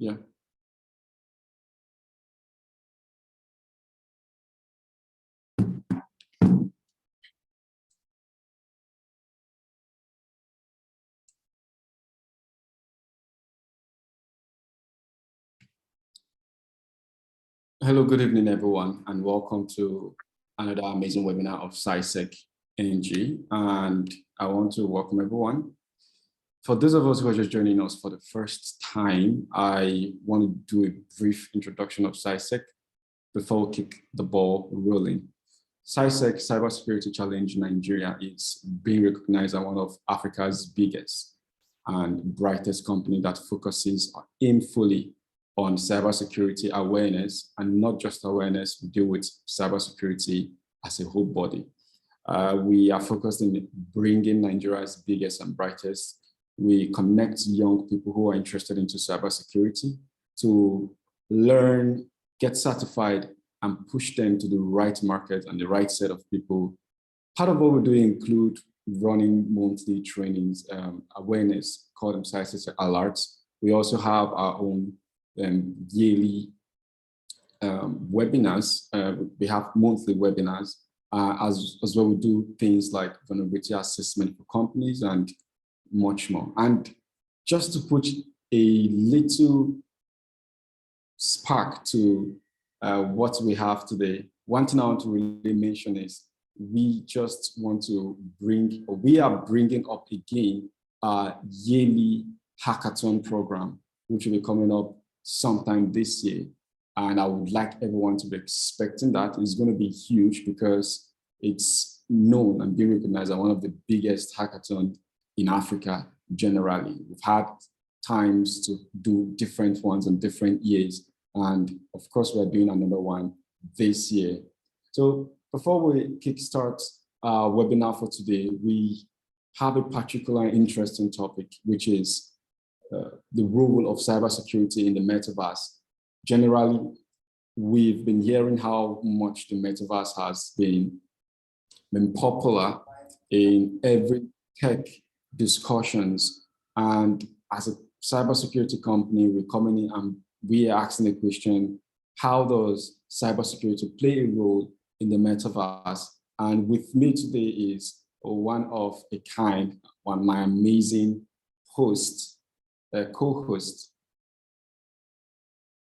Yeah. Hello, good evening, everyone, and welcome to another amazing webinar of CysecNG. And I want to welcome everyone. For those of us who are just joining us for the first time, I want to do a brief introduction of CysEC before we kick the ball rolling. CysEC Cybersecurity Challenge Nigeria is being recognized as one of Africa's biggest and brightest company that focuses fully on cybersecurity awareness, and not just awareness, we deal with cybersecurity as a whole body. We are focused in bringing Nigeria's biggest and brightest. We connect young people who are interested into cybersecurity to learn, get certified, and push them to the right market and the right set of people. Part of what we do include running monthly trainings, awareness, call them CysEC alerts. We also have our own yearly webinars. We have monthly webinars, as well we do things like vulnerability assessment for companies and much more. And just to put a little spark to what we have today, one thing I want to really mention is we are bringing up again our yearly hackathon program, which will be coming up sometime this year. And I would like everyone to be expecting that. It's going to be huge because it's known and being recognized as one of the biggest hackathons in Africa generally. We've had times to do different ones in different years. And of course, we're doing another one this year. So before we kickstart our webinar for today, we have a particular interesting topic, which is the role of cybersecurity in the metaverse. Generally, we've been hearing how much the metaverse has been popular in every tech discussions. And as a cybersecurity company, we're coming in and we are asking the question, how does cybersecurity play a role in the metaverse? And with me today is one of a kind, my amazing host, co-host,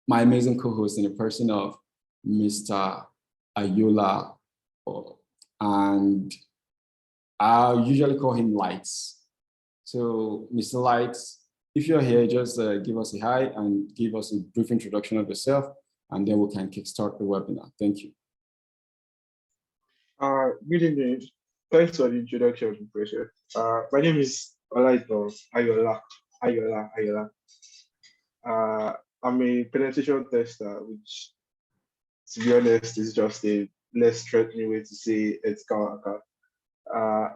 my amazing co-host in the person of Mr. Ayola, and I usually call him Lights. So Mr. Lights, if you're here, just give us a hi and give us a brief introduction of yourself, and then we can kickstart the webinar. Thank you. Good evening. Thanks for the introduction, Pressure. My name is Olaito Ayola. I'm a penetration tester, which, to be honest, is just a less threatening way to say ethical hacker.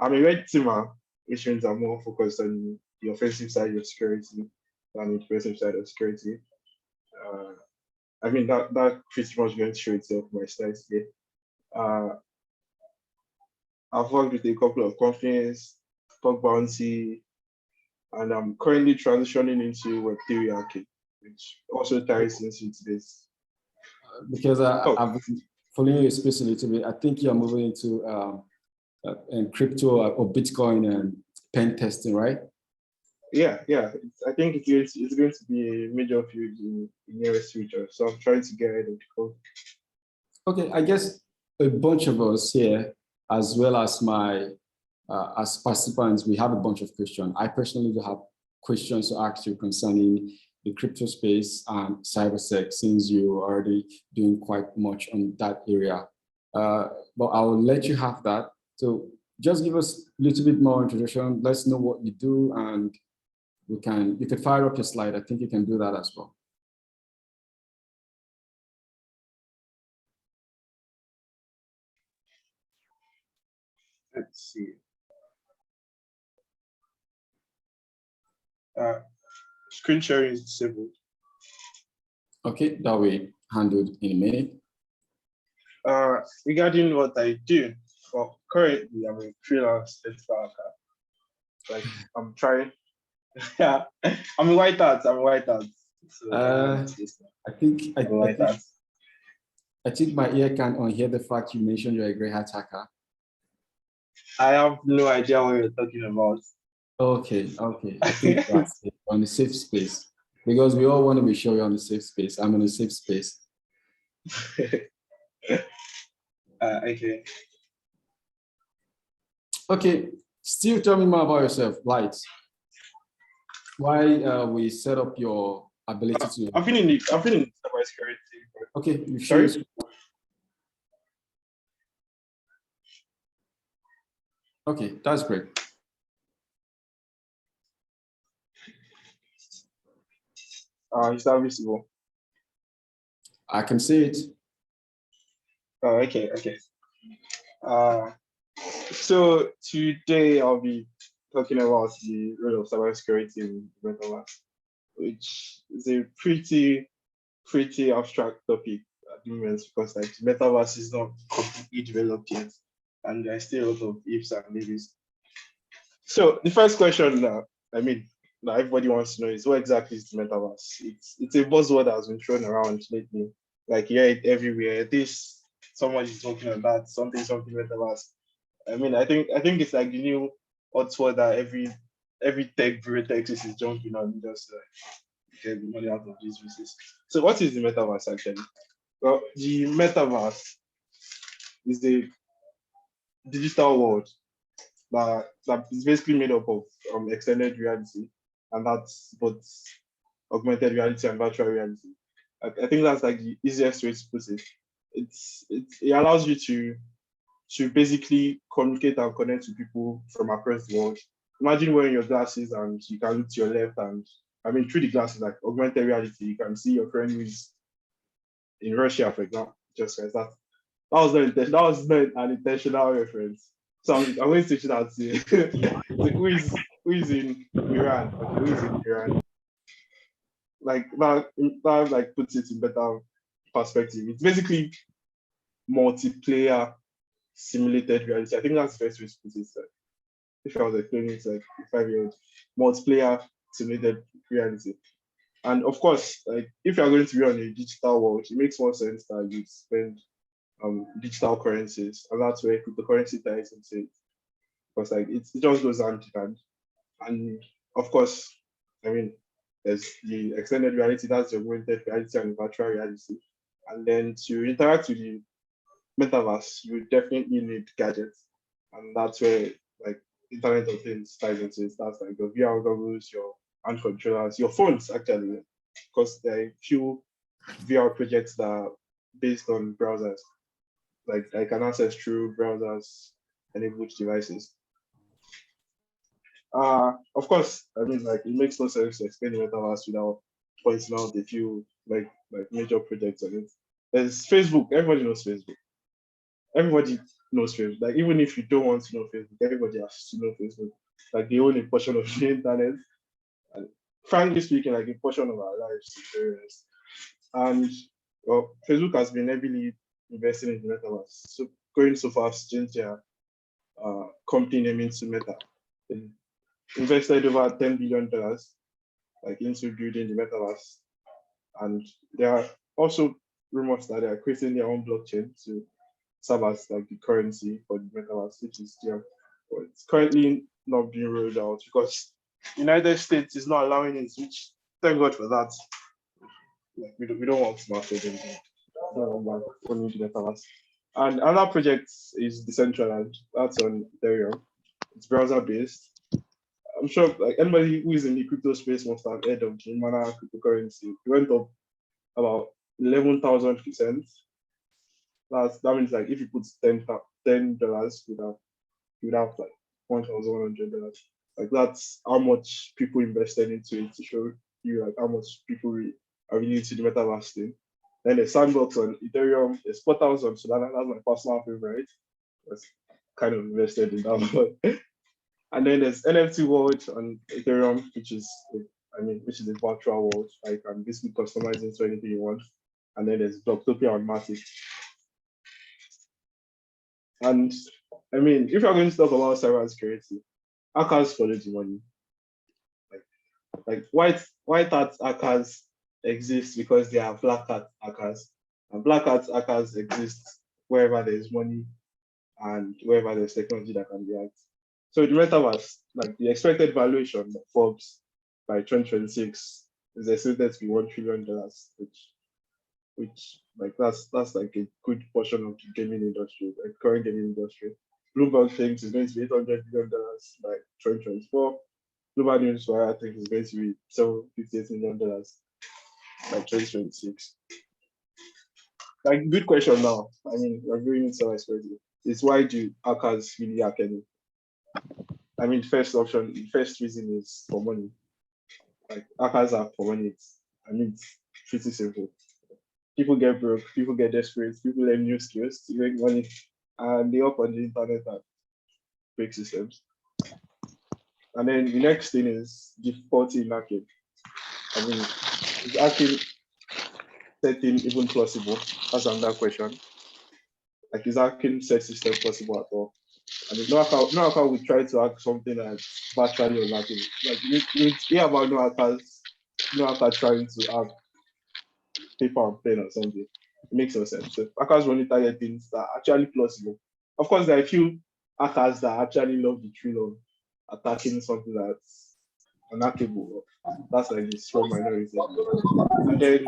I'm a red teamer, which means I'm more focused on the offensive side of security than the defensive side of security. I mean, that pretty much going to show itself my style today. I've worked with a couple of companies, Bug Bounty, and I'm currently transitioning into Web3 hacking, which also ties into this. Because I've been following your space a little bit, I think you're moving into crypto or Bitcoin and pen testing, right? Yeah. I think it's going to be a major field in the nearest future. So I'm trying to get ahead of the curve. Okay, I guess a bunch of us here, as well as my as participants, we have a bunch of questions. I personally do have questions to ask you concerning the crypto space and cybersec, since you're already doing quite much on that area. But I will let you have that. So just give us a little bit more introduction. Let's know what you do, and you can fire up your slide. I think you can do that as well. Let's see. Screen sharing is disabled. Okay, that will be handled in a minute. Regarding what I do, currently I'm a freelance ethical hacker. Like I'm trying. Yeah, I'm a white hat. So Uh, I think I, I like think that. I think my ear can't unhear the fact you mentioned you're a grey hat hacker. I have no idea what you're talking about. Okay. I think that's it. On the safe space, because we all want to be sure we're on the safe space. I'm on the safe space. Okay. Okay. Still tell me more about yourself, Lights. Why we set up your ability to. I've been in cybersecurity. Okay, you share. Sorry? Okay, that's great. Is that visible? I can see it. Okay. So today I'll be talking about the role of cybersecurity in Metaverse, which is a pretty abstract topic at the moment because like the Metaverse is not completely developed yet, and there's still a lot of ifs and maybes. So the first question that everybody wants to know is what exactly is the Metaverse? It's a buzzword that has been thrown around lately. Like you hear it everywhere. This somebody's talking about something Metaverse. I think it's like the new hot word that every tech vertex is jumping on just get the money out of these uses. So what is the metaverse actually? Well, the metaverse is a digital world that is basically made up of extended reality, and that's both augmented reality and virtual reality. I think that's like the easiest way to put it. It allows you to basically communicate and connect to people from across the world. Imagine wearing your glasses and you can look to your left and through the glasses, like augmented reality, you can see your friend who is in Russia, for example, just as that. That was not an intentional reference. So I'm going to switch that to who is in Iran. Okay, who is in Iran? Like that like puts it in better perspective. It's basically multiplayer simulated reality. I think that's the best way to put it. Like, if I was explaining it like 5 years, multiplayer simulated reality. And of course, like if you're going to be on a digital world, it makes more sense that you spend digital currencies, and that's where cryptocurrency ties into it. Because like it just goes hand in hand. And of course, I mean, there's the extended reality, that's the augmented reality and virtual reality. And then to interact with the metaverse, you definitely need gadgets. And that's where like Internet of Things ties into it. That's like your VR goggles, your hand controllers, your phones actually. Because there are a few VR projects that are based on browsers. Like I can access through browsers enabled devices. Of course, like it makes no sense to explain the metaverse without pointing out a few like major projects on it. There's Facebook. Everybody knows Facebook. Everybody knows Facebook. Like even if you don't want to know Facebook, everybody has to know Facebook. Like they own a portion of the internet. And frankly speaking, like a portion of our lives is very nice. And well, Facebook has been heavily investing in the metaverse. So going so far as to change their company name into Meta. They invested over $10 billion like into building the metaverse. And there are also rumors that they are creating their own blockchain to serve as like the currency for the metaverse, which is there. But it's currently not being rolled out because United States is not allowing it, which thank God for that. Like we don't want smartphones anymore. Only the metaverse. And another project is Decentraland. That's on Ethereum. It's browser based. I'm sure like anybody who is in the crypto space must have heard of the Mana cryptocurrency. It went up about 11,000%. That means like if you put $10 you'd have like $1,100. Like that's how much people invested into it to show you like how much people are really into the metaverse thing. Then there's Sandbox on Ethereum, there's portals on Solana. That's my personal favorite. That's kind of invested in that one. And then there's NFT world on Ethereum, which is a virtual world. Like you can basically customize into anything you want. And then there's Blocktopia on Matic. And if you're going to talk about cybersecurity, hackers follow the money. Like white hat hackers exist because they are black hat hackers. And black hat hackers exist wherever there is money and wherever there's technology that can be hacked. So the metaverse, like the expected valuation of Forbes by 2026 is estimated to be $1 trillion, which like that's like a good portion of the gaming industry, like current gaming industry. Bloomberg thinks it's going to be $800 billion by 2024. Global News Wire, I think, is going to be $758 million by 2026. Like, good question now. I mean, we're going into cybersecurity. It's why do hackers really hack any? I mean, first reason is for money. Like, hackers are for money. I mean, it's pretty simple. People get broke, people get desperate, people learn new skills to make money, and they up on the internet and break systems. And then the next thing is difficulty in hacking. I mean, is hacking setting even possible? That's another question. Like, is hacking set system possible at all? I mean, no hacker would try to hack something that's virtually unhackable. Like, you hear about no hacker trying to hack paper and pen or something. It makes no sense. So hackers only target things that are actually plausible. Of course, there are a few hackers that actually love the thrill of attacking something that's unhackable. That's like the small minority. And then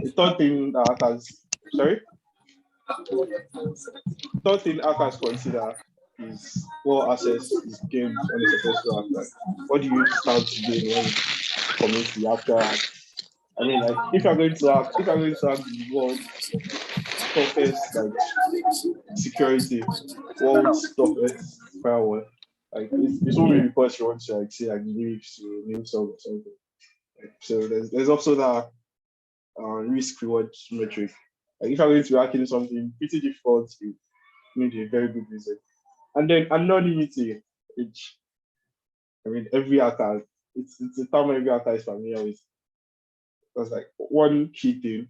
the third thing that hackers consider is what access is gained on a successful attack. What do you stand to gain when you commit the actual act? I mean, like, if you're going to hack the world's toughest like security, world's toughest firewall, like it's only because you want to like say like leave to new song or something. Like, so there's also that risk reward metric. Like, if you're going to be hacking something pretty difficult, you need a very good reason. And then anonymity, which I mean every hacker, it's a term every hacker is familiar with. That's like one key thing.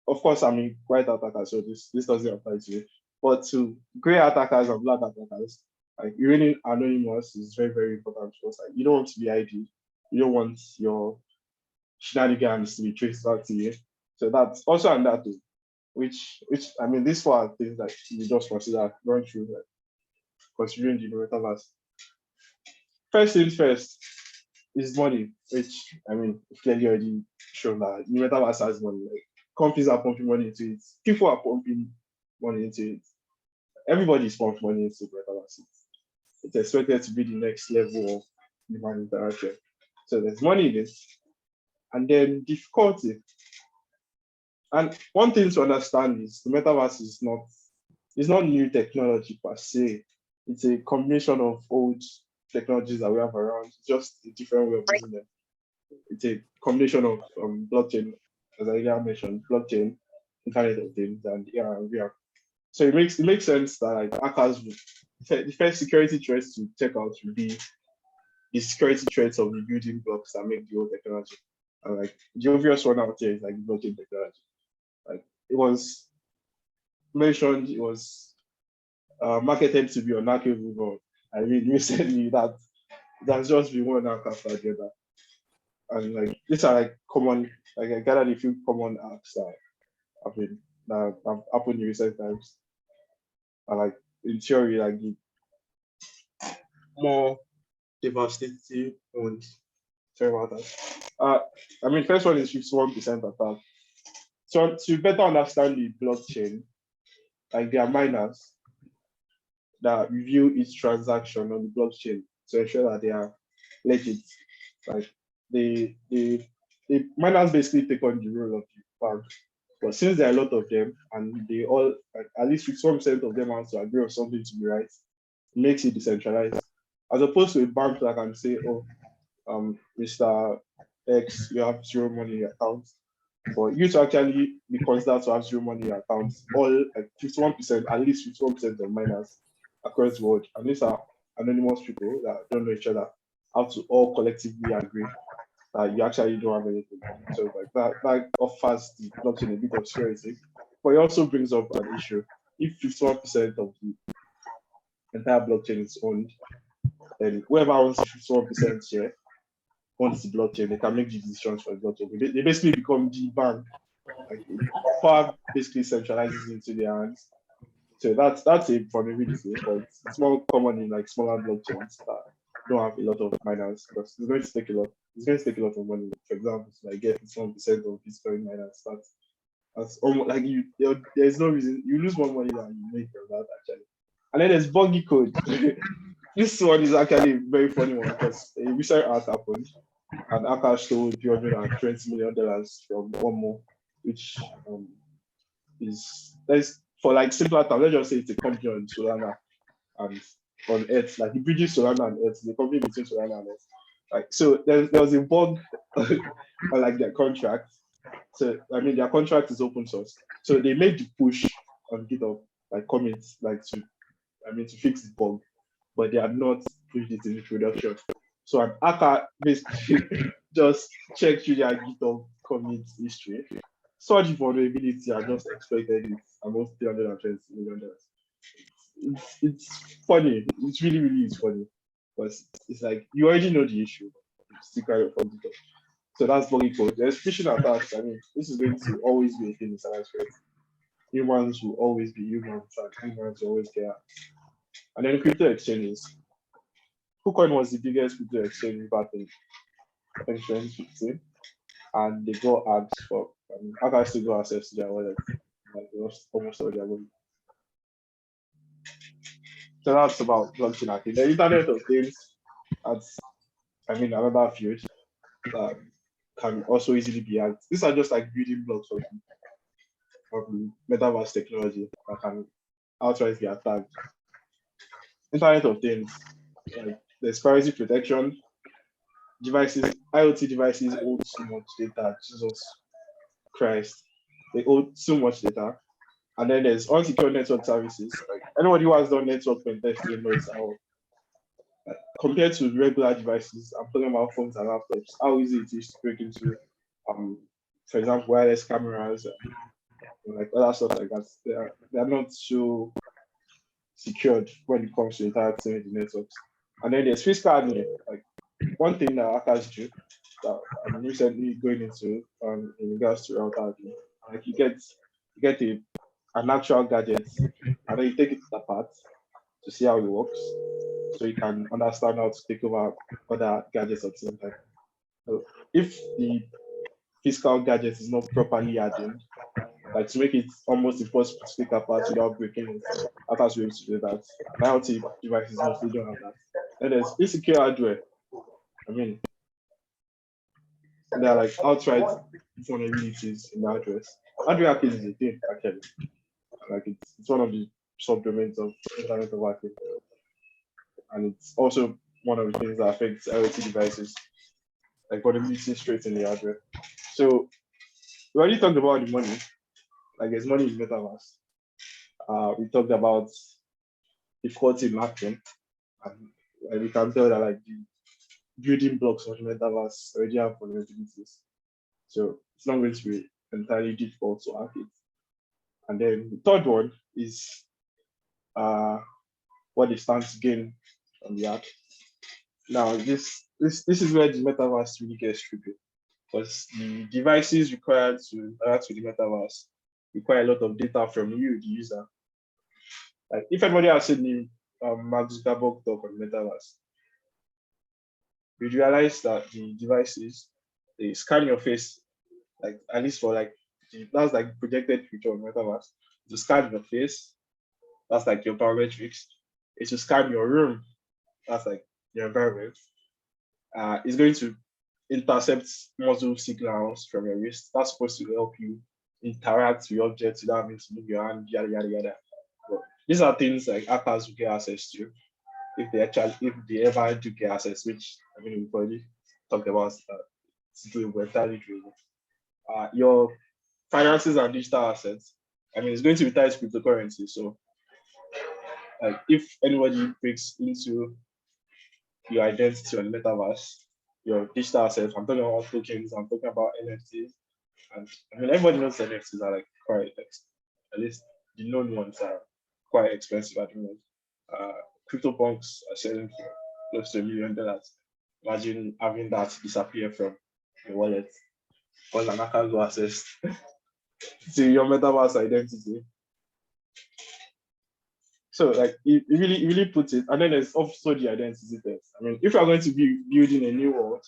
Of course, I'm a white attacker, so this doesn't apply to you. But to gray attackers and black attackers, like remaining anonymous is very, very important because like you don't want to be ID. You don't want your shenanigans to be traced back to you. So that's also another thing, which I mean, these four are things that you just consider going through, like, considering the metaverse. First things first is money, which I mean, clearly already shown that the metaverse has money. Like, companies are pumping money into it. People are pumping money into it. Everybody's pumping money into the metaverse. It's expected to be the next level of human interaction. So there's money in it. And then difficulty. And one thing to understand is the metaverse is not new technology per se. It's a combination of old technologies that we have around, just a different way of using them. It's a combination of blockchain, as I earlier mentioned, blockchain, Internet of Things, and AR and VR. So it makes sense that like hackers, the first security threats to check out would be the security threats of the building blocks that make the old technology. And like the obvious one out here is like blockchain technology. Like, it was mentioned, it was marketed to be unhackable, but I mean, recently that's just been one hack after the other. And like these are like common, like I gathered a few common hacks that have happened in recent times. And like in theory, like the more devastating ones. Sorry about that. I mean, first one is 51% attack. So to better understand the blockchain, like there are miners that review each transaction on the blockchain to ensure that they are legit. Like the miners basically take on the role of the bank. But since there are a lot of them and they all, like, at least 51% of them have to agree on something to be right, it makes it decentralized. As opposed to a bank that can say, oh, Mr. X, you have zero money in your account. For you to actually be considered to have zero money in your account, all like 51%, at least 51% of miners across the world, and these are anonymous people that don't know each other, have to all collectively agree that you actually don't have anything. So like that offers the blockchain a bit of security, but it also brings up an issue. If 51% of the entire blockchain is owned, then whoever owns the 51% share owns the blockchain, they can make the decisions for the blockchain. They basically become the bank. Like, power basically centralizes into their hands. So that's a vulnerability, but it's more common in like smaller blockchains that don't have a lot of miners, because it's going to take a lot. It's going to take a lot of money. For example, to like get 1% of Bitcoin miners. That's almost like there's no reason you lose more money than you make from that actually. And then there's buggy code. This one is actually a very funny one, because a recent art happened, and Akash stole $320 million from one more, which is for like simpler terms. Let's just say it's a company on Solana and on Earth, like it bridges Solana and Earth, the company between Solana and Earth. Like, so there was a bug on like their contract. So I mean, their contract is open source. So they made the push on GitHub, like commits, like to fix the bug, but they have not pushed it into production. So an hacker basically just checked through their GitHub commit history, saw the vulnerability, and just expected it almost $320 million. It's funny. It's really, really is funny. But it's like you already know the issue. You still kind of forget it. So that's buggy code. There's phishing attacks. I mean, this is going to always be a thing in cybersecurity. Humans will always be humans, and humans will always get hacked. And then crypto exchanges. KuCoin was the biggest crypto exchange back in 2015, and they got hacked for hackers still got access to their wallet. Like they lost almost all their money. So that's about blockchain hacking. The Internet of Things, that's another field that can also easily be hacked. These are just like building blocks of metaverse technology that can outright be attacked. Internet of Things, like there's privacy protection. Devices, IoT devices hold so much data. Jesus Christ, they hold so much data. And then there's unsecure network services. Like anybody who has done network pen testing knows how, like, compared to regular devices, I'm talking about phones and laptops, how easy it is to break into, for example, wireless cameras and like other stuff like that. They're not so secured when it comes to interacting with the networks. And then there's physical admin. Like one thing that hackers do that I'm recently going into in regards to router admin, like you get an actual gadget and then you take it apart to see how it works, so you can understand how to take over other gadgets at the same time. So if the physical gadget is not properly hardened, like to make it almost impossible to take apart without breaking it, hackers will be able to do that. And IoT devices mostly don't have that. And there's insecure hardware. I mean, there are like outright vulnerabilities in the hardware. Hardware hacking is a thing, actually. Like it's one of the subdomains of Internet of Hacking. And it's also one of the things that affects IoT devices, like vulnerability straight in the hardware. So we already talked about the money, like there's money in Metaverse. We talked about difficulty in mapping, and we can tell that like the building blocks of the Metaverse already have vulnerabilities. So it's not going to be entirely difficult to hack it. And then the third one is what they stand to gain from the hack. Now, this is where the Metaverse really gets tricky, because the devices required to interact with the Metaverse require a lot of data from you, the user. Like if anybody has seen the Mark Zuckerberg talk on Metaverse, you realize that the devices, they scan your face, like at least for like that's like projected picture of Metaverse. To scan your face, that's like your biometrics. It's to scan your room, that's like your environment. It's going to intercept muscle signals from your wrist. That's supposed to help you interact with objects without having to move your hand, yada yada yada. But these are things like hackers will get access to if they ever do get access, which I mean we've already talked about entirely driven. Your finances and digital assets, I mean, it's going to be tied to cryptocurrency. So like if anybody breaks into your identity on Metaverse, your digital assets, I'm talking about tokens, I'm talking about NFTs. And I mean, everybody knows NFTs are like quite, at least the known ones are quite expensive at the moment. CryptoPunks are selling for close to $1 million. Imagine having that disappear from your wallet because an hacker go access to your metaverse identity. So like it really puts it, and then there's also the identity test. I mean, if you're going to be building a new world,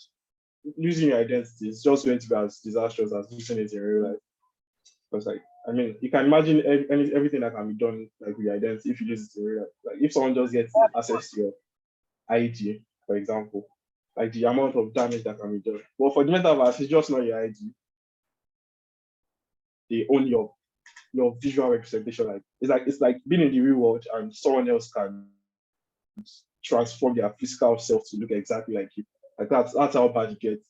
losing your identity is just going to be as disastrous as losing it in real life. Because like, I mean, you can imagine everything that can be done like with your identity if you lose it in real life. Like if someone just gets access to your ID, for example, like the amount of damage that can be done. But for the metaverse, it's just not your ID. They own your visual representation. Like it's like being in the real world and someone else can transform their physical self to look exactly like you. Like that's how bad it gets.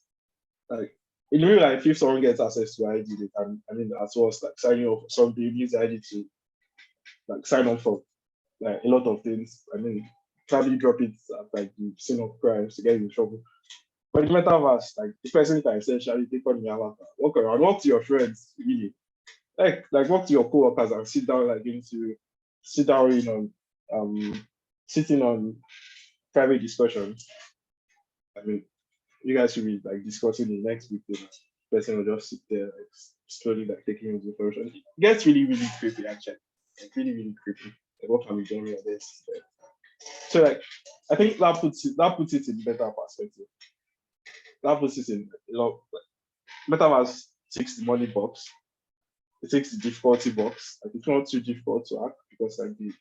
Like in real life, if someone gets access to ID, they can, I mean, as well as like signing up, some they use ID to like sign up for like a lot of things. I mean, probably drop it at like the scene of crimes to get in trouble. But in metaverse, like the person can essentially take on your avatar, walk around, walk to your friends, really. Like walk to your co-workers and sit down sitting on private discussions. I mean, you guys should be like discussing the next week. The person will just sit there like slowly like taking his information. It gets really, really creepy actually. Like really creepy. Like what can be done with this? So like I think that puts it in better perspective. That puts it in a lot like Metaverse takes the money box, it takes the difficulty box. Like it's not too difficult to hack because like the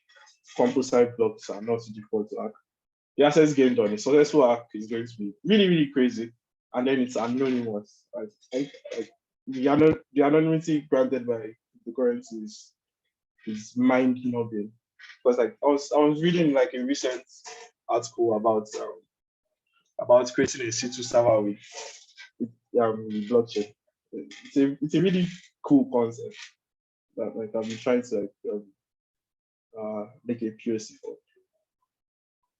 composite blocks are not too difficult to hack. The access gained on a successful hack is going to be really crazy, and then it's anonymous. Like the anonymity granted by the currency is mind numbing. Because like I was reading like a recent article about creating a C2 server with blockchain. It's a really cool concept that like I've been trying to make a POC for.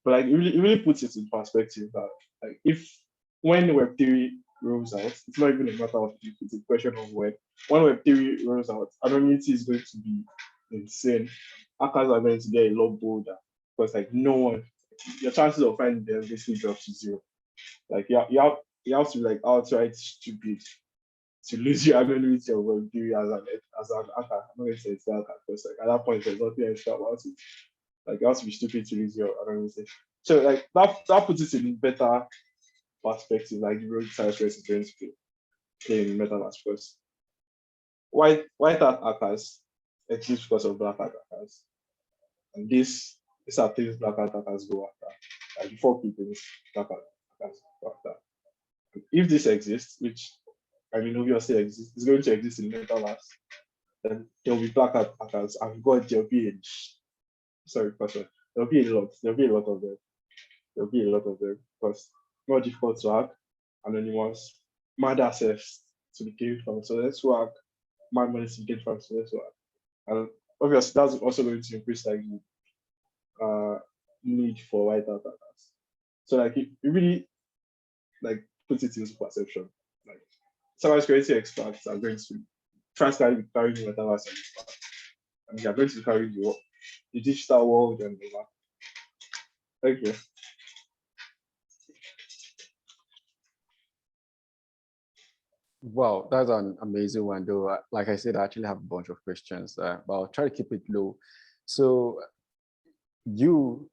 But like it really puts it in perspective that like if when Web3 rolls out, it's not even a matter of if, it's a question of when. When Web3 rolls out, anonymity is going to be insane. Hackers are going to get a lot bolder because like no one, your chances of finding them basically drop to zero. Like you have to be like outright stupid to lose your anonymity of Web3 as an hacker. I'm not going to say it's hacker because like at that point there's nothing extra about it. Like you have to be stupid to lose your anonymity. So like that puts it in better perspective, like the road Cybersecurity is going to play in metaverse because white hat hackers exist because of black hat hackers. And these are things black hat hackers go after. Like the four key things black hat hackers go after. If this exists, which I mean obviously exists, it's going to exist in metaverse, then there'll be black hat hackers and God there'll be there'll be a lot of them. There'll be a lot of them because more difficult to hack, anonymous, mad access to be gained from. So let's hack, mad money to be gained from. So let's hack. And obviously that's also going to increase like the need for white hat hackers. So like it really like puts it into perception. Like cybersecurity experts are going to transparently be carrying the metaverse and they are going to carry the digital world and the map. Thank you. Wow, that's an amazing one, though. Like I said, I actually have a bunch of questions, but I'll try to keep it low. So, you,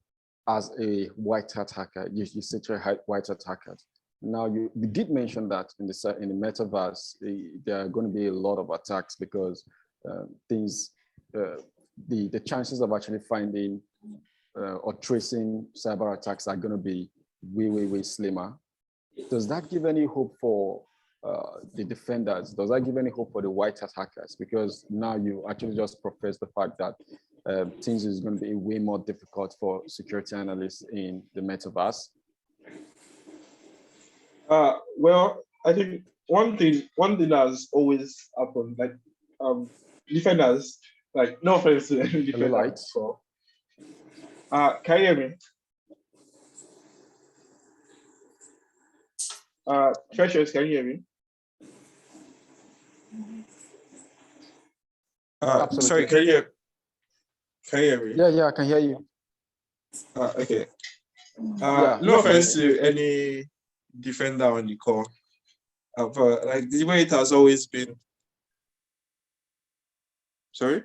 as a white hat hacker, you said you're a white hat hacker. Now, you did mention that in the metaverse, there are going to be a lot of attacks because the chances of actually finding or tracing cyber attacks are going to be way slimmer. Does that give any hope for the defenders? Does that give any hope for the white hat hackers? Because now you actually just profess the fact that things is going to be way more difficult for security analysts in the metaverse. Well, I think one thing that has always happened, like defenders, like no offense to any defenders. So, can you hear me? Treasures, can you hear me? Sorry, can you hear me? Yeah, I can hear you. Okay. No offense to any defender on the core. But like the way it has always been. Sorry?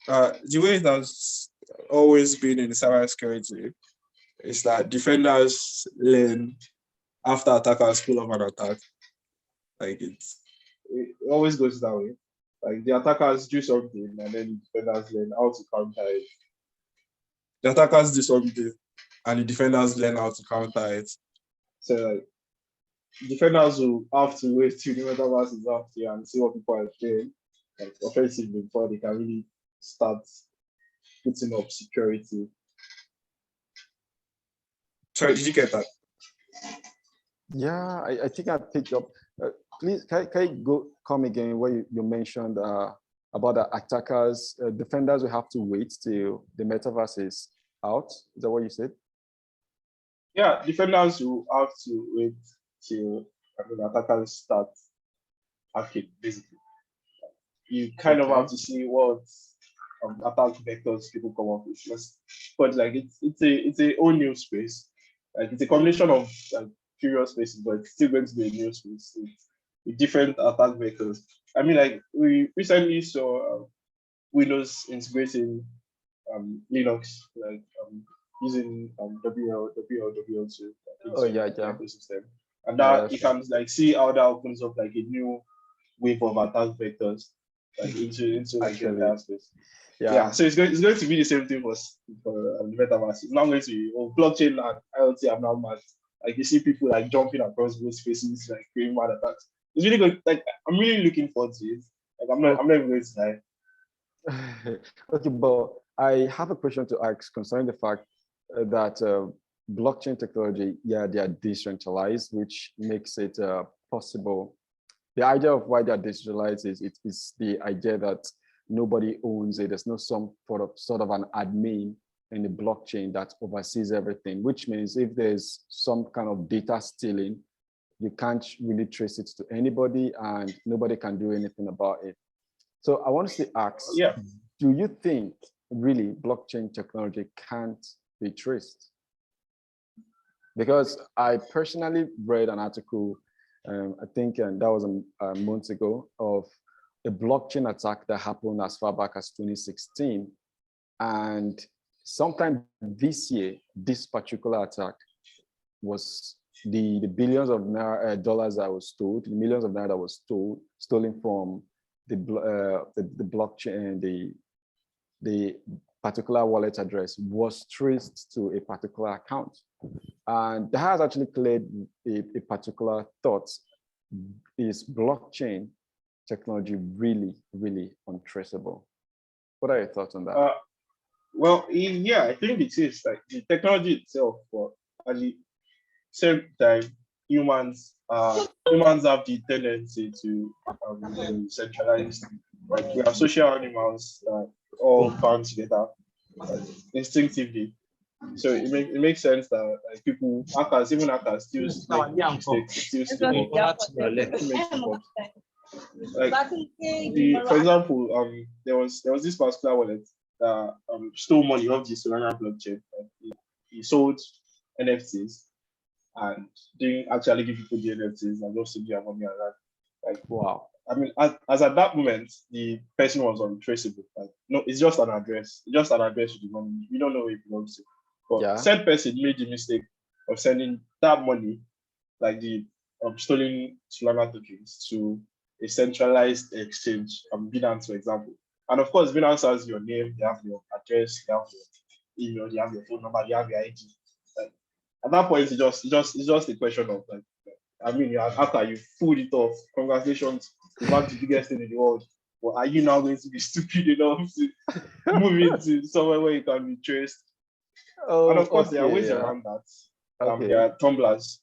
The way it has always been in cybersecurity is that defenders learn after attackers pull off an attack. Like it always goes that way. Like the attackers do something and then the defenders learn how to counter it. The attackers do something and the defenders learn how to counter it. So like defenders will have to wait till the metaverse is up here and see what people are doing, like offensively, before they can really start putting up security. Sorry, did you get that? Yeah, I think I picked up. Please, can you come again where you mentioned about the attackers, defenders will have to wait till the metaverse is out? Is that what you said? Yeah, defenders will have to wait till attackers start hacking, basically. You kind of have to see what attack vectors people come up with. But like it's a own new space. Like it's a combination of like previous spaces, but it's still going to be a new space with different attack vectors. I mean, like we recently saw Windows integrating Linux, like using WL2. Oh yeah. System. And that you can like see how that opens up like a new wave of attack vectors like into like the entire space. Yeah, so it's going to be the same thing for the metaverse. It's not going to be blockchain and IoT are now mad. Like you see people like jumping across both spaces, like creating mad attacks. It's really good. Like I'm really looking forward to it. Like I'm not even going to lie. Okay, but I have a question to ask concerning the fact that blockchain technology, they are decentralized, which makes it possible. The idea of why they're decentralized is the idea that nobody owns it. There's no some sort of an admin in the blockchain that oversees everything, which means if there's some kind of data stealing, you can't really trace it to anybody and nobody can do anything about it. So I want to ask, do you think really blockchain technology can't be traced? Because I personally read an article, I think that was a month ago, of a blockchain attack that happened as far back as 2016. And sometime this year, this particular attack was the billions of dollars that was stolen, the millions of naira that was stolen from the blockchain, the particular wallet address was traced to a particular account. And that has actually cleared a particular thought. Is blockchain technology really, really untraceable? What are your thoughts on that? Well, yeah, I think it is. Like the technology itself, but at the same time, humans have the tendency to centralize. Like we are social animals that all bound together instinctively. So it makes sense that like people, hackers, even hackers, still make mistakes, like for example, there was this particular wallet that stole money off the Solana blockchain. He sold NFTs and didn't actually give people the NFTs and just took their money and that. Like wow. I mean, as at that moment, the person was untraceable. Like, no, it's just an address. It's just an address with the money. We don't know where it belongs to. But said person made the mistake of sending that money, like the stolen Solana tokens, to a centralized exchange, Binance, for example. And of course, Binance has your name, they have your address, they have your email, they have your phone number, they have your ID. Like, at that point, it's just a question of like, I mean, after you fooled it off, congratulations, you have the biggest thing in the world. But are you now going to be stupid enough to move into somewhere where you can be traced? And of course, there are ways around that. There are tumblers.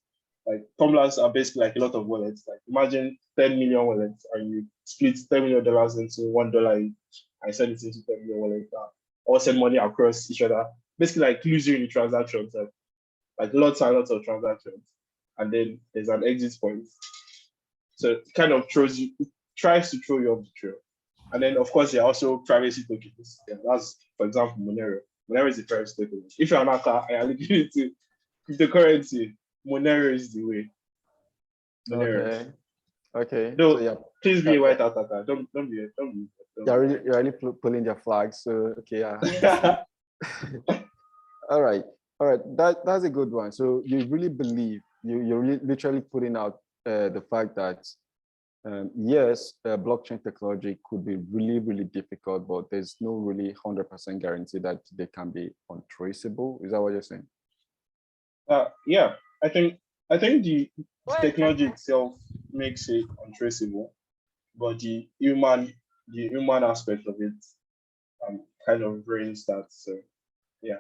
Like tumblers are basically like a lot of wallets. Like imagine 10 million wallets and you split $10 million into $1 each and send it into 10 million wallets. Or send money across each other. Basically like losing the transactions, like lots and lots of transactions. And then there's an exit point. So it kind of tries to throw you off the trail. And then of course there are also privacy tokens. Yeah, that's for example Monero. Monero is a privacy token. If you're an hacker, I allocate it to cryptocurrency, Monero is the way. Monero. Okay. No, So yeah, please be a white attacker. Don't be. you're really pulling their flags. So okay, all right. That's a good one. So you really believe you're really literally putting out the fact that yes, blockchain technology could be really, really difficult, but there's no really 100% guarantee that they can be untraceable. Is that what you're saying? Yeah, I think the technology itself makes it untraceable, but the human aspect of it kind of brings that. So yeah,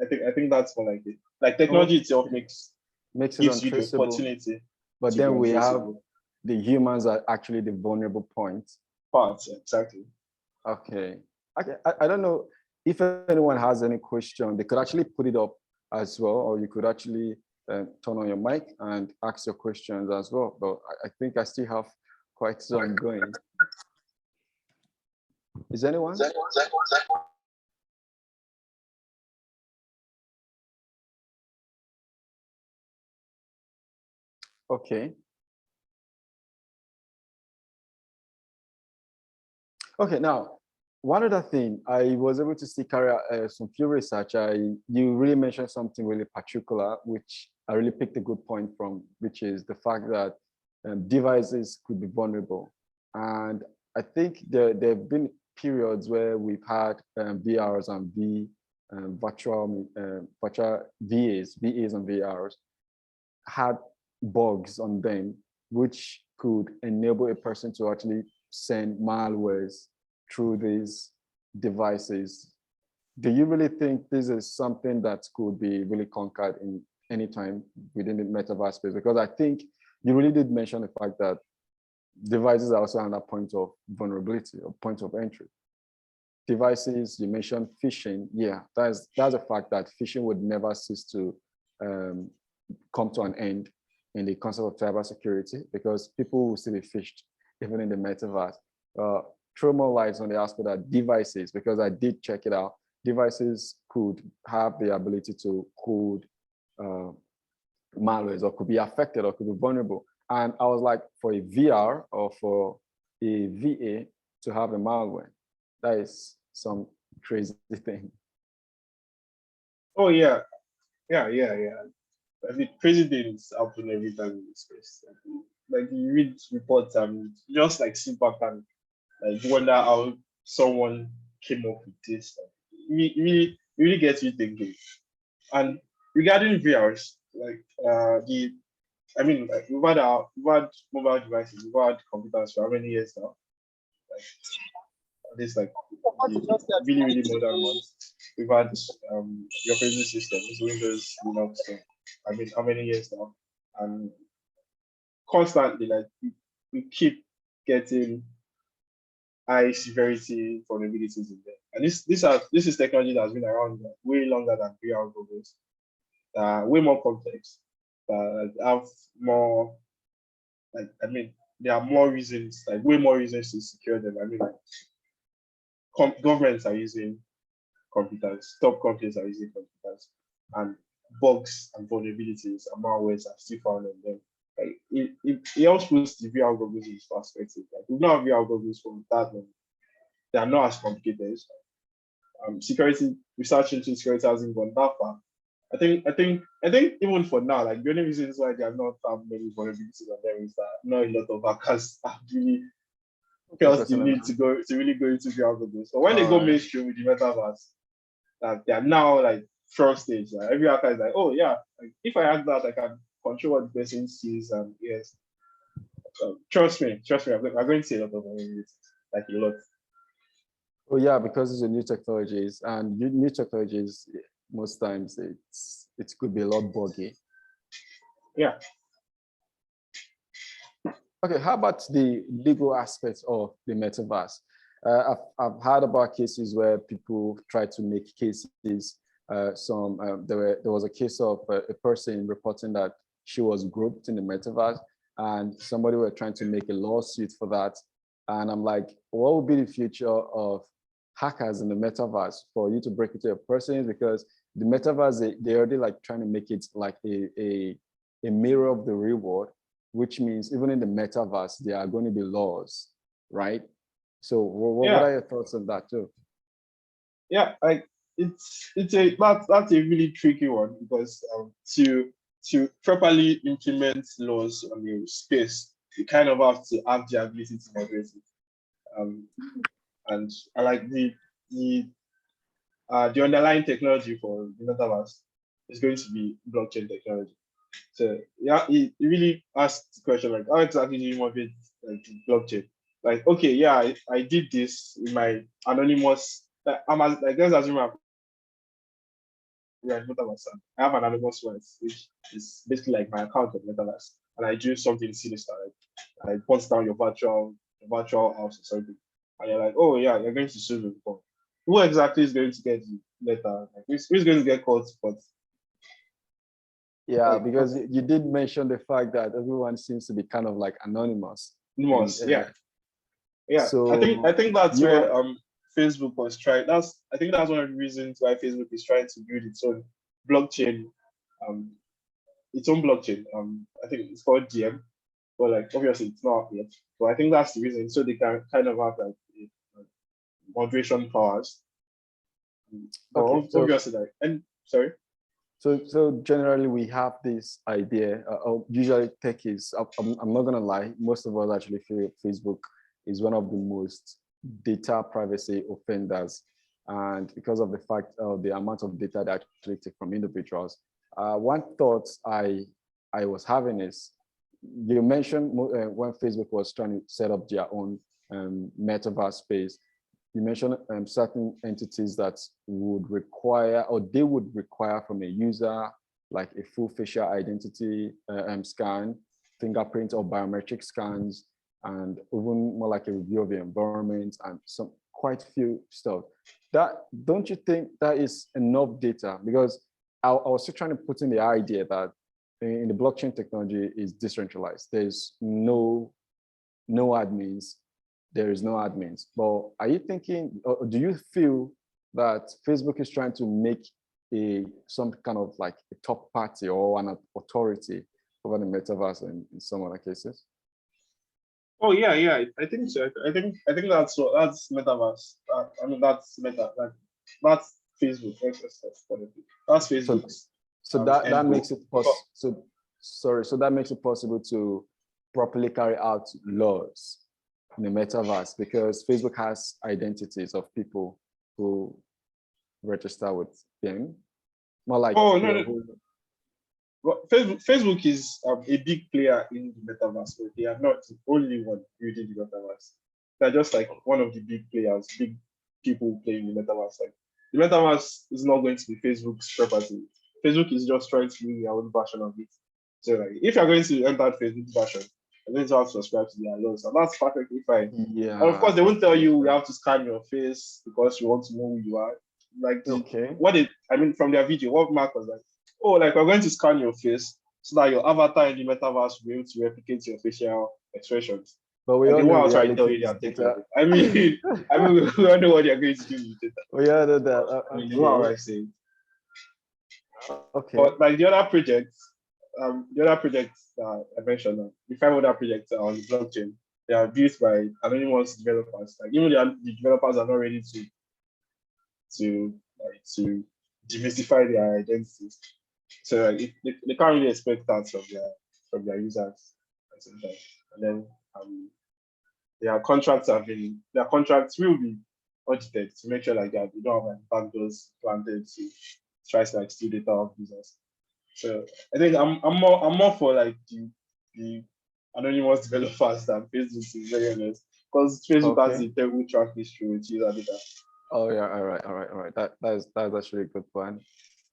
I think that's more like it. Like technology itself makes it gives you the untraceable, opportunity. but then we have the humans are actually the vulnerable point. Parts, exactly. Okay. I don't know if anyone has any question, they could actually put it up as well, or you could actually turn on your mic and ask your questions as well. But I think I still have quite some going. Is anyone? Okay. Okay, now, one other thing, I was able to see carry out some few research. You really mentioned something really particular, which I really picked a good point from, which is the fact that devices could be vulnerable. And I think there have been periods where we've had VRs and virtual VAs and VRs had bugs on them, which could enable a person to actually send malwares through these devices. Do you really think this is something that could be really conquered in any time within the metaverse space? Because I think you really did mention the fact that devices are also another point of vulnerability or point of entry. Devices, you mentioned phishing. Yeah, that's a fact that phishing would never cease to come to an end in the concept of cybersecurity, because people will still be phished even in the metaverse. Throw more lights on the aspect that devices, because I did check it out, devices could have the ability to hold malwares, or could be affected, or could be vulnerable. And I was like, for a VR or for a VA to have a malware, that is some crazy thing. Oh yeah. I mean, crazy things happen every time in this space. Like you read reports and just like sit back and like wonder how someone came up with this. Really gets you thinking. And regarding VRs, like like we've had mobile devices, we've had computers for how many years now? Like this, like the really modern ones. We've had the operating systems, Windows, Linux. I mean, how many years now? And constantly, like we keep getting high severity vulnerabilities in there. And this is technology that's been around way longer than VR goggles. Way more complex. Have more, like, I mean, there are more reasons, like way more reasons to secure them. I mean, like governments are using computers, top companies are using computers, and bugs and vulnerabilities and malwares are still found in them. Like it helps put the VR goggles in perspective. Like we've not had VR goggles for that long. They are not as complicated. Security research into security hasn't gone that far. I think even for now, like the only reasons why there are not that many vulnerabilities on them is that not a lot of hackers have really felt the need to really go into VR goggles. So when they go mainstream with the metaverse, that they are now like front stage. Like every hacker is like, oh yeah, like if I hack that, I can control what the person sees and yes. Trust me, I'm going to see a lot of vulnerabilities, like a lot. Oh yeah, because it's a new technologies, and new technologies most times it could be a lot buggy. Yeah. Okay, how about the legal aspects of the metaverse? I've heard about cases where people try to make cases. There was a case of a person reporting that she was groped in the metaverse, and somebody were trying to make a lawsuit for that. And I'm like, what would be the future of hackers in the metaverse for you to break into your person? Because the metaverse, they already like trying to make it like a mirror of the real world, which means even in the metaverse, there are going to be laws, right? So what are your thoughts on that too? Yeah, like that's a really tricky one, because to properly implement laws on your space, you kind of have to have the ability to moderate it. And I like the underlying technology for the metaverse is going to be blockchain technology. So yeah, it really asks the question, like, how exactly do you moderate like blockchain? Like, okay, yeah, I did this in my anonymous. Like, let's assume metaverse. I have an anonymous one, which is basically like my account of metaverse, and I do something sinister. Like, I post down your virtual house or something, and you're like, oh yeah, you're going to sue me. Who exactly is going to get you later? Like, who's going to get caught? But yeah, because you did mention the fact that everyone seems to be kind of like anonymous. Yeah. So I think that's where Facebook was trying. I think that's one of the reasons why Facebook is trying to build its own blockchain, I think it's called DM, but like obviously it's not yet. But I think that's the reason. So they can kind of have like moderation powers. Okay, obviously, like, and sorry. So generally we have this idea. Usually techies, I'm not gonna lie, most of us actually feel Facebook is one of the most data privacy offenders, and because of the fact of the amount of data that actually take from individuals. One thought I was having is, you mentioned when Facebook was trying to set up their own metaverse space, you mentioned certain entities that would require, or they would require from a user, like a full facial identity scan, fingerprint or biometric scans, and even more like a review of the environment and some quite few stuff. That, don't you think that is enough data? Because I was still trying to put in the idea that in the blockchain technology is decentralized. There's no admins. There is no admins. But are you thinking, or do you feel that Facebook is trying to make some kind of like a top party or an authority over the metaverse in some other cases? Oh yeah, I think so. I think that's metaverse. I mean that's that's Facebook. That's Facebook. So that makes it possible. So that makes it possible to properly carry out laws in the metaverse, because Facebook has identities of people who register with them. More like Well, Facebook is a big player in the metaverse, but they are not the only one building the metaverse. They're just like one of the big players, big people playing the metaverse. Like, the metaverse is not going to be Facebook's property. Facebook is just trying to do their own version of it. So like, if you're going to enter Facebook's version, you're going to have to subscribe to their laws, and that's perfectly fine. Yeah. And of course, they won't tell you have to scan your face because you want to know who you are. Like, from their video, what Mark was like, oh, like, we're going to scan your face so that your avatar in the metaverse will be able to replicate your facial expressions. But we all know data. I mean, we all know what they're going to do with data. We all know that. I mean, you know what I say. Okay. But like the other projects I mentioned, the 5 other projects on the blockchain, they are built by anonymous developers. Like, even the developers are not ready to demystify their identities. So like, they can't really expect that from their users. And then their contracts will be audited to make sure like that they don't have like backdoors planted to try to like steal data of users. So I think I'm more for like the anonymous developers than Facebook, to be very honest, because Facebook has a terrible track history with user data. Oh yeah, all right. That's actually a good point.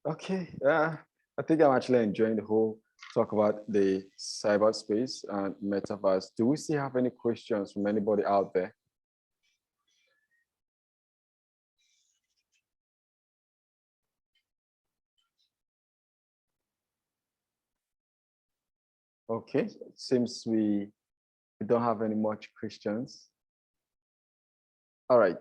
Okay, yeah, I think I'm actually enjoying the whole talk about the cyberspace and metaverse. Do we still have any questions from anybody out there? Okay, it seems we don't have any much questions. All right.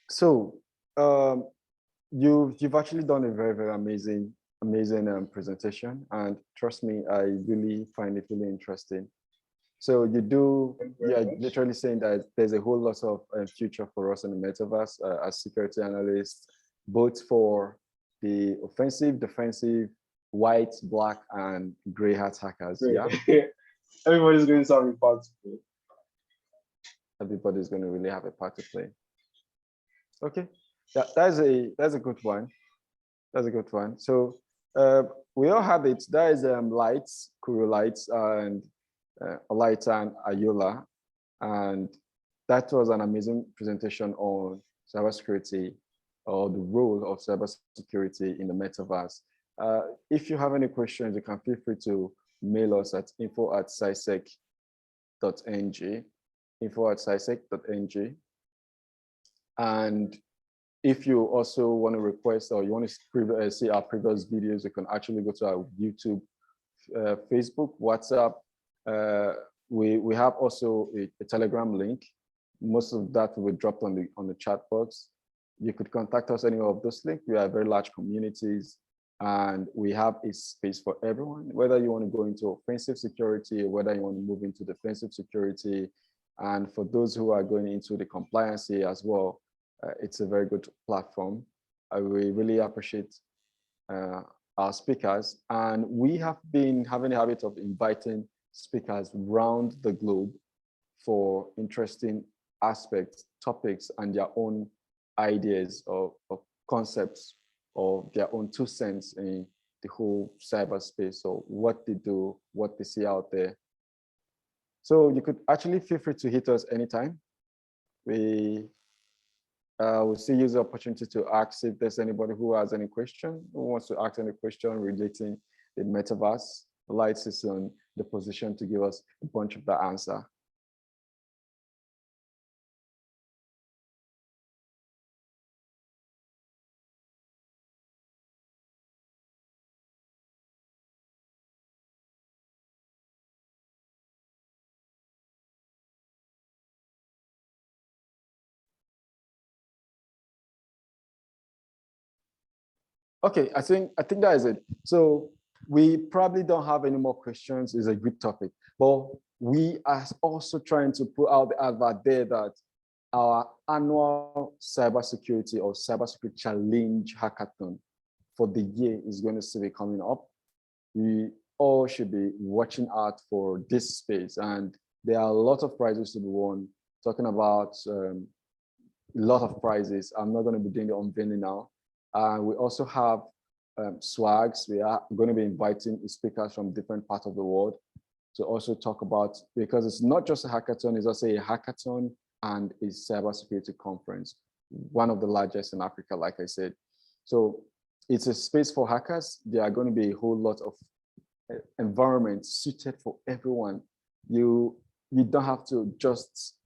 So you've actually done a very, very amazing presentation, and trust me, I really find it really interesting. So you're literally saying that there's a whole lot of future for us in the metaverse as security analysts, both for the offensive, defensive, white, black, and gray hat hackers. Yeah, Everybody's going to have a part to play. everybody's going to really have a part to play. Okay, that's a good one. That's a good one. So we all have it. There is Lights, Kuru Lights, and Olaita and Ayola, and that was an amazing presentation on cybersecurity, or the role of cybersecurity in the metaverse. If you have any questions, you can feel free to mail us at info@cysec.ng, info@cysec.ng. And if you also want to request, or you want to see our previous videos, you can actually go to our YouTube, Facebook, WhatsApp. We have also a Telegram link. Most of that will be dropped on the chat box. You could contact us any of those links. We are very large communities, and we have a space for everyone, whether you want to go into offensive security or whether you want to move into defensive security. And for those who are going into the compliance as well, it's a very good platform. We really appreciate our speakers, and we have been having a habit of inviting speakers around the globe for interesting aspects, topics, and their own ideas of concepts, or their own 2 cents in the whole cyberspace, or what they do, what they see out there. So you could actually feel free to hit us anytime. We will still use the opportunity to ask if there's anybody who has any question, who wants to ask any question relating the metaverse. Lights is on the position to give us a bunch of the answer. Okay, I think that is it. So we probably don't have any more questions. It's a good topic, but we are also trying to put out the advert there that our annual cybersecurity or cybersecurity challenge hackathon for the year is going to be coming up. We all should be watching out for this space, and there are a lot of prizes to be won. Talking about a lot of prizes. I'm not going to be doing the unveiling now. We also have swags. We are going to be inviting speakers from different parts of the world to also talk about, because it's not just a hackathon, it's also a hackathon and a cybersecurity conference, one of the largest in Africa, like I said. So it's a space for hackers. There are going to be a whole lot of environments suited for everyone. You don't have to just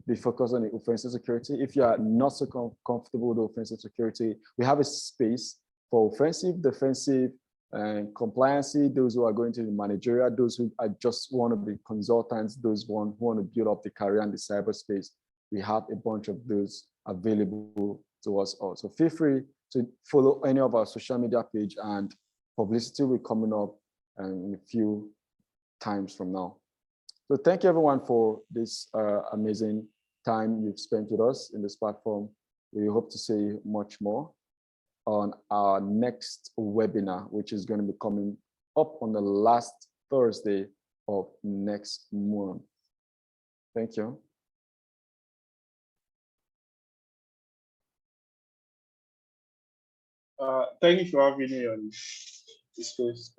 be focused on the offensive security. If you are not so comfortable with offensive security, we have a space for offensive, defensive, and compliance, those who are going to the managerial, those who are just want to be consultants, those who want to build up the career in the cyberspace. We have a bunch of those available to us all. So feel free to follow any of our social media page, and publicity will be coming up in a few times from now. So thank you everyone for this amazing time you've spent with us in this platform. We hope to see much more on our next webinar, which is going to be coming up on the last Thursday of next month. Thank you. Thank you for having me on this space.